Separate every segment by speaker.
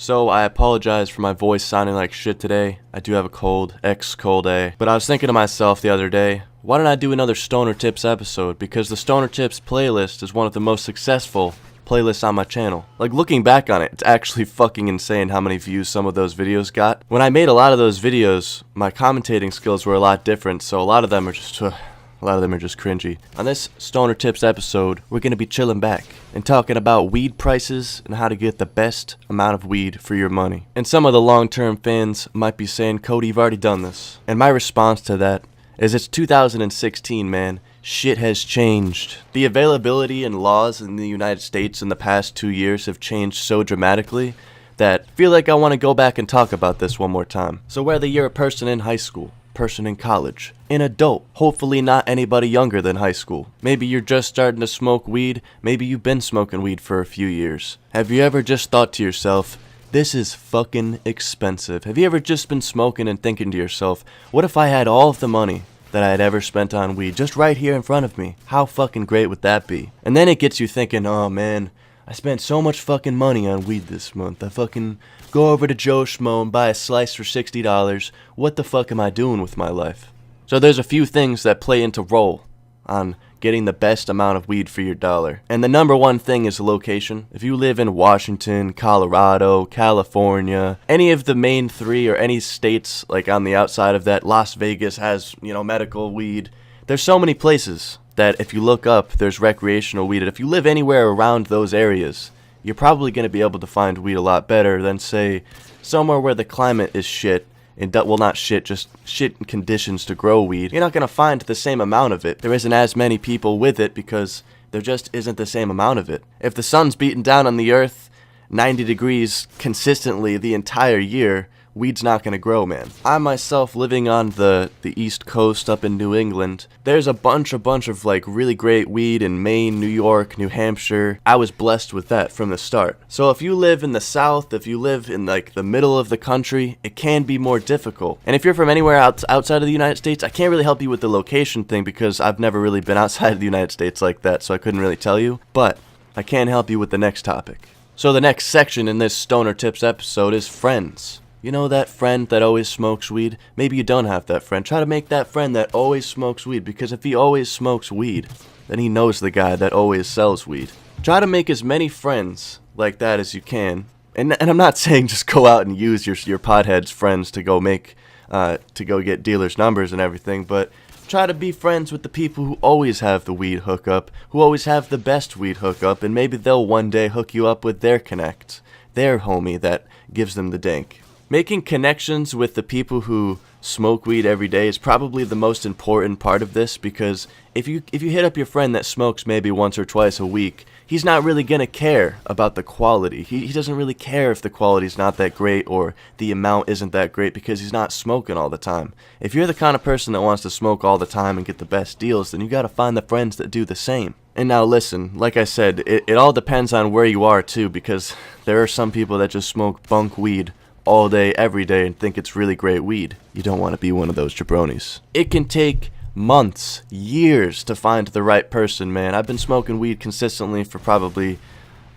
Speaker 1: So I apologize for my voice sounding like shit today. I do have a cold, xCodeh. But I was thinking to myself the other day, why don't I do another Stoner Tips episode? Because the Stoner Tips playlist is one of the most successful playlists on my channel. Like, looking back on it, it's actually fucking insane how many views some of those videos got. When I made a lot of those videos, my commentating skills were a lot different, so a lot of them are just cringy. On this Stoner Tips episode, we're gonna be chilling back and talking about weed prices and how to get the best amount of weed for your money. And some of the long-term fans might be saying, Cody, you've already done this. And my response to that is it's 2016, man. Shit has changed. The availability and laws in the United States in the past 2 years have changed so dramatically that I feel like I want to go back and talk about this one more time. So whether you're a person in high school, person in college, an adult, hopefully not anybody younger than high school. Maybe you're just starting to smoke weed, maybe you've been smoking weed for a few years. Have you ever just thought to yourself, this is fucking expensive? Have you ever just been smoking and thinking to yourself, what if I had all of the money that I had ever spent on weed just right here in front of me? How fucking great would that be? And then it gets you thinking, oh man, I spent so much fucking money on weed this month. I fucking go over to Joe Schmo and buy a slice for $60. What the fuck am I doing with my life? So there's a few things that play into role on getting the best amount of weed for your dollar. And the number one thing is location. If you live in Washington, Colorado, California, any of the main three or any states like on the outside of that, Las Vegas has, medical weed. There's so many places that if you look up, there's recreational weed. And if you live anywhere around those areas, you're probably going to be able to find weed a lot better than, say, somewhere where the climate is shit. And not shit, just shit conditions to grow weed. You're not going to find the same amount of it. There isn't as many people with it because there just isn't the same amount of it. If the sun's beating down on the earth 90 degrees consistently the entire year, weed's not going to grow, man. I myself, living on the East Coast up in New England, there's a bunch of like really great weed in Maine, New York, New Hampshire. I was blessed with that from the start. So if you live in the South, if you live in like the middle of the country, it can be more difficult. And if you're from anywhere outside of the United States, I can't really help you with the location thing because I've never really been outside of the United States like that, so I couldn't really tell you. But I can help you with the next topic. So the next section in this Stoner Tips episode is friends. You know that friend that always smokes weed? Maybe you don't have that friend. Try to make that friend that always smokes weed, because if he always smokes weed, then he knows the guy that always sells weed. Try to make as many friends like that as you can. And I'm not saying just go out and use your potheads friends to go get dealers' numbers and everything, but try to be friends with the people who always have the weed hookup, who always have the best weed hookup, and maybe they'll one day hook you up with their connect, their homie that gives them the dank. Making connections with the people who smoke weed every day is probably the most important part of this, because if you hit up your friend that smokes maybe once or twice a week, he's not really going to care about the quality. He doesn't really care if the quality's not that great or the amount isn't that great because he's not smoking all the time. If you're the kind of person that wants to smoke all the time and get the best deals, then you got to find the friends that do the same. And now listen, like I said, it all depends on where you are too, because there are some people that just smoke bunk weed all day, every day, and think it's really great weed. You don't want to be one of those jabronis. It can take months, years to find the right person, man. I've been smoking weed consistently for probably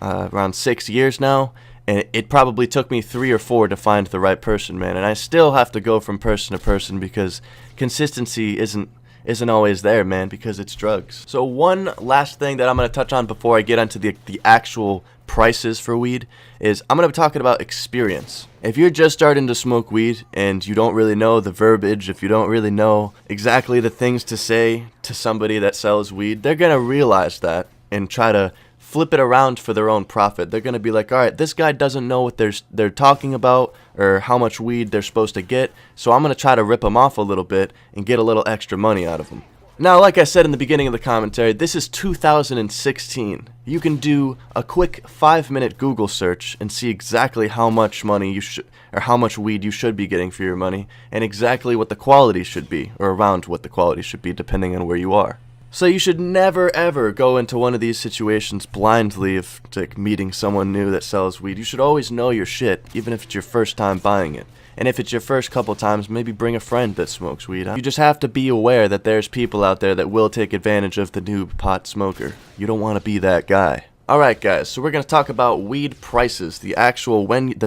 Speaker 1: around 6 years now, and it probably took me 3 or 4 to find the right person, man. And I still have to go from person to person because consistency isn't always there, man, because it's drugs. So one last thing that I'm going to touch on before I get onto the actual prices for weed is I'm going to be talking about experience. If you're just starting to smoke weed and you don't really know the verbiage, if you don't really know exactly the things to say to somebody that sells weed, they're going to realize that and try to flip it around for their own profit. They're going to be like, all right, this guy doesn't know what they're talking about or how much weed they're supposed to get, so I'm going to try to rip them off a little bit and get a little extra money out of them. Now, like I said in the beginning of the commentary, this is 2016. You can do a quick 5-minute Google search and see exactly how much money you should, or how much weed you should be getting for your money, and exactly what the quality should be, or around what the quality should be, depending on where you are. So you should never ever go into one of these situations blindly of like meeting someone new that sells weed. You should always know your shit, even if it's your first time buying it. And if it's your first couple times, maybe bring a friend that smokes weed. You just have to be aware that there's people out there that will take advantage of the noob pot smoker. You don't want to be that guy. Alright guys, so we're going to talk about weed prices, the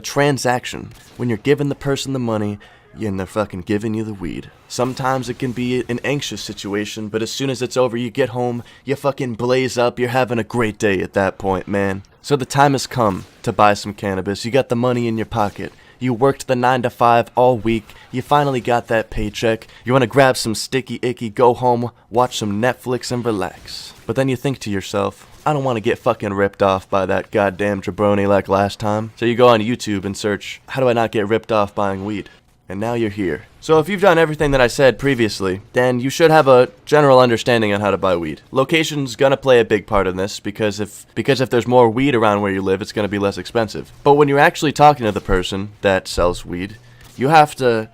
Speaker 1: transaction, when you're giving the person the money and they're fucking giving you the weed. Sometimes it can be an anxious situation, but as soon as it's over, you get home, you fucking blaze up, you're having a great day at that point, man. So the time has come to buy some cannabis, you got the money in your pocket. You worked the 9 to 5 all week, you finally got that paycheck, you want to grab some sticky icky, go home, watch some Netflix and relax. But then you think to yourself, I don't want to get fucking ripped off by that goddamn jabroni like last time. So you go on YouTube and search, how do I not get ripped off buying weed? And now you're here. So if you've done everything that I said previously, then you should have a general understanding on how to buy weed. Location's gonna play a big part in this because if there's more weed around where you live, it's gonna be less expensive. But when you're actually talking to the person that sells weed, you have to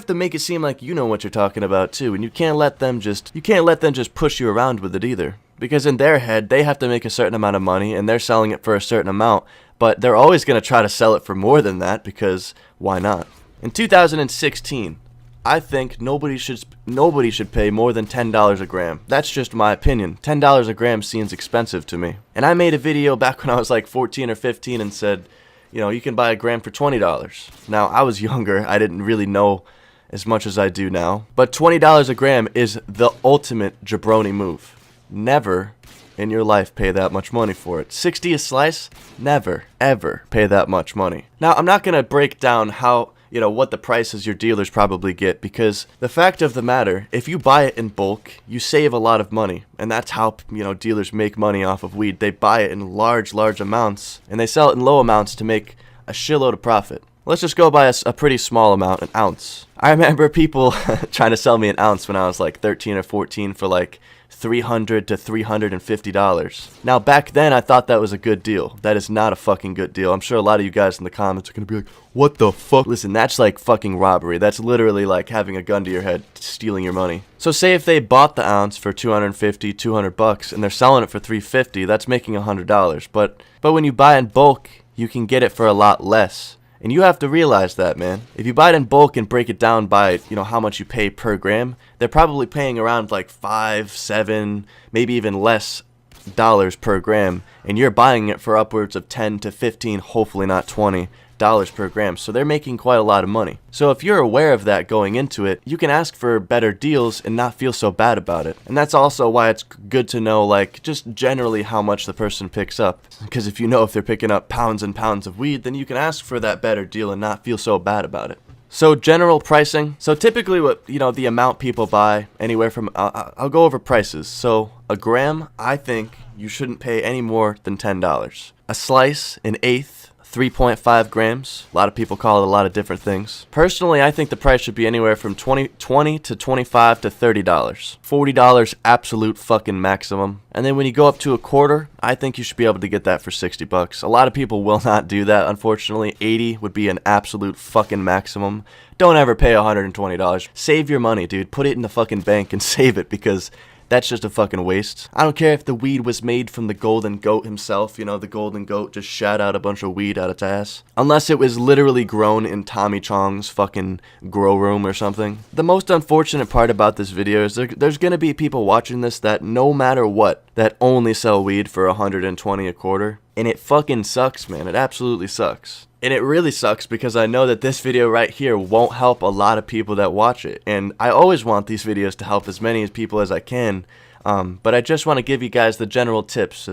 Speaker 1: make it seem like you know what you're talking about too, and you can't let them just push you around with it either. Because in their head, they have to make a certain amount of money and they're selling it for a certain amount, but they're always gonna try to sell it for more than that because why not? In 2016, I think nobody should pay more than $10 a gram. That's just my opinion. $10 a gram seems expensive to me. And I made a video back when I was like 14 or 15 and said, you know, you can buy a gram for $20. Now, I was younger. I didn't really know as much as I do now. But $20 a gram is the ultimate jabroni move. Never in your life pay that much money for it. 60 a slice? Never, ever pay that much money. Now, I'm not going to break down what the prices your dealers probably get, because the fact of the matter, if you buy it in bulk, you save a lot of money, and that's how, dealers make money off of weed. They buy it in large amounts, and they sell it in low amounts to make a shitload of profit. Let's just go by a pretty small amount, an ounce. I remember people trying to sell me an ounce when I was like 13 or 14 for like $300 to $350. Now back then I thought that was a good deal. That is not a fucking good deal. I'm sure a lot of you guys in the comments are gonna be like, what the fuck? Listen, that's like fucking robbery. That's literally like having a gun to your head, stealing your money. So say if they bought the ounce for $250, $200 and they're selling it for $350, that's making $100. But when you buy in bulk, you can get it for a lot less. And you have to realize that, man. If you buy it in bulk and break it down by, how much you pay per gram, they're probably paying around like $5, $7, maybe even less dollars per gram. And you're buying it for upwards of $10 to $15, hopefully not $20 per gram. So they're making quite a lot of money. So if you're aware of that going into it, you can ask for better deals and not feel so bad about it. And that's also why it's good to know, like, just generally how much the person picks up. Because if they're picking up pounds and pounds of weed, then you can ask for that better deal and not feel so bad about it. So general pricing. So typically what, the amount people buy, anywhere from, I'll go over prices. So a gram, I think you shouldn't pay any more than $10. A slice, an eighth, 3.5 grams. A lot of people call it a lot of different things. Personally, I think the price should be anywhere from $20 to $25 to $30. $40 absolute fucking maximum. And then when you go up to a quarter, I think you should be able to get that for $60. A lot of people will not do that, unfortunately. 80 would be an absolute fucking maximum. Don't ever pay $120. Save your money, dude. Put it in the fucking bank and save it, because that's just a fucking waste. I don't care if the weed was made from the golden goat himself, the golden goat just shat out a bunch of weed out its ass. Unless it was literally grown in Tommy Chong's fucking grow room or something. The most unfortunate part about this video is there's gonna be people watching this that no matter what, that only sell weed for $120 a quarter. And it fucking sucks, man. It absolutely sucks. And it really sucks because I know that this video right here won't help a lot of people that watch it. And I always want these videos to help as many people as I can. But I just want to give you guys the general tips,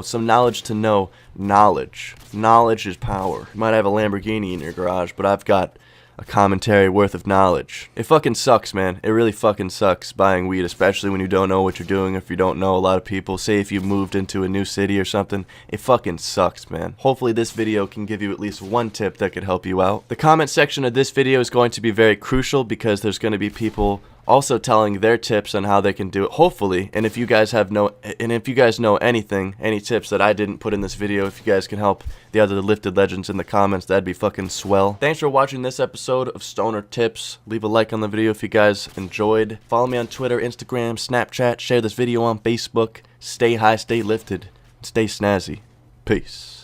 Speaker 1: some knowledge to know. Knowledge. Knowledge is power. You might have a Lamborghini in your garage, but I've got a commentary worth of knowledge. It fucking sucks, man. It really fucking sucks buying weed, especially when you don't know what you're doing, if you don't know a lot of people. Say if you moved into a new city or something. It fucking sucks, man. Hopefully this video can give you at least one tip that could help you out. The comment section of this video is going to be very crucial because there's going to be people also telling their tips on how they can do it, hopefully. And if you guys know anything, any tips that I didn't put in this video, if you guys can help the other lifted legends in the comments, that'd be fucking swell. Thanks for watching this episode of Stoner Tips. Leave a like on the video if you guys enjoyed. Follow me on Twitter, Instagram, Snapchat. Share this video on Facebook. Stay high, stay lifted, stay snazzy. Peace.